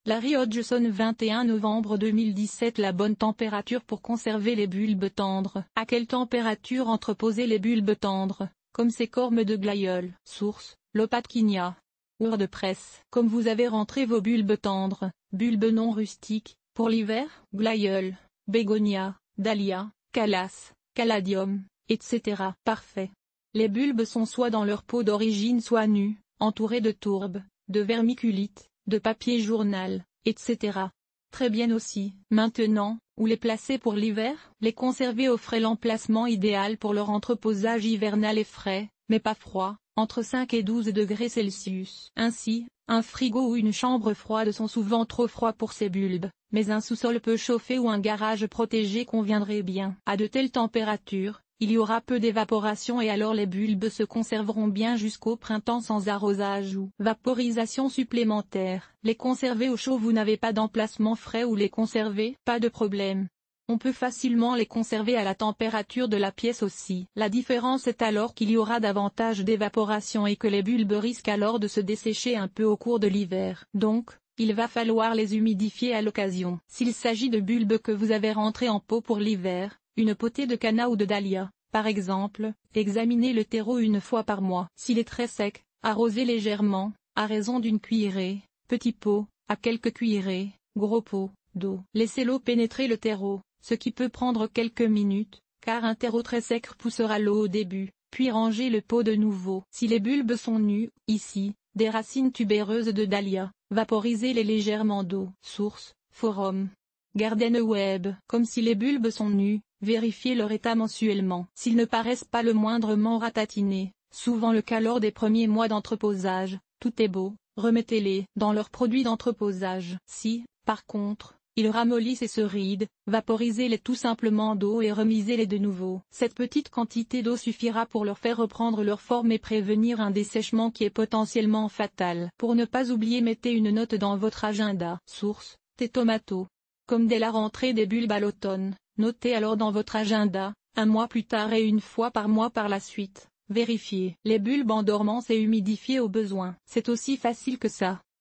Larry Hodgson 21 novembre 2017. La bonne température pour conserver les bulbes tendres. À quelle température entreposer les bulbes tendres, comme ces cormes de glaïeul? Source, Lopatkinia. WordPress. Comme vous avez rentré vos bulbes tendres, bulbes non rustiques, pour l'hiver, glaïeul, bégonia, dahlia, calas, caladium, etc. Parfait. Les bulbes sont soit dans leur pot d'origine soit nus, entourés de tourbes, de vermiculite, de papier journal, etc. Très bien aussi. Maintenant, où les placer pour l'hiver? Les conserver au frais. L'emplacement idéal pour leur entreposage hivernal est frais, mais pas froid, entre 5 et 12 degrés Celsius. Ainsi, un frigo ou une chambre froide sont souvent trop froids pour ces bulbes, mais un sous-sol peu chauffé ou un garage protégé conviendrait bien. À de telles températures, il y aura peu d'évaporation et alors les bulbes se conserveront bien jusqu'au printemps sans arrosage ou vaporisation supplémentaire. Les conserver au chaud. Vous n'avez pas d'emplacement frais où les conserver? Pas de problème. On peut facilement les conserver à la température de la pièce aussi. La différence est alors qu'il y aura davantage d'évaporation et que les bulbes risquent alors de se dessécher un peu au cours de l'hiver. Donc, il va falloir les humidifier à l'occasion. S'il s'agit de bulbes que vous avez rentrés en pot pour l'hiver, une potée de canna ou de dahlia, par exemple, examinez le terreau une fois par mois. S'il est très sec, arrosez légèrement, à raison d'une cuillerée, petit pot, à quelques cuillerées, gros pot, d'eau. Laissez l'eau pénétrer le terreau, ce qui peut prendre quelques minutes, car un terreau très sec poussera l'eau au début, puis rangez le pot de nouveau. Si les bulbes sont nus, ici, des racines tubéreuses de dahlia, vaporisez-les légèrement d'eau. Source, forum. Garden Web. Comme si les bulbes sont nus, vérifiez leur état mensuellement. S'ils ne paraissent pas le moindrement ratatinés, souvent le cas lors des premiers mois d'entreposage, tout est beau, remettez-les dans leurs produits d'entreposage. Si, par contre, ils ramollissent et se rident, vaporisez-les tout simplement d'eau et remisez-les de nouveau. Cette petite quantité d'eau suffira pour leur faire reprendre leur forme et prévenir un dessèchement qui est potentiellement fatal. Pour ne pas oublier, mettez une note dans votre agenda. Source, Tomato. Comme dès la rentrée des bulbes à l'automne, notez alors dans votre agenda, un mois plus tard et une fois par mois par la suite. Vérifiez les bulbes en dormance et humidifiez au besoin. C'est aussi facile que ça.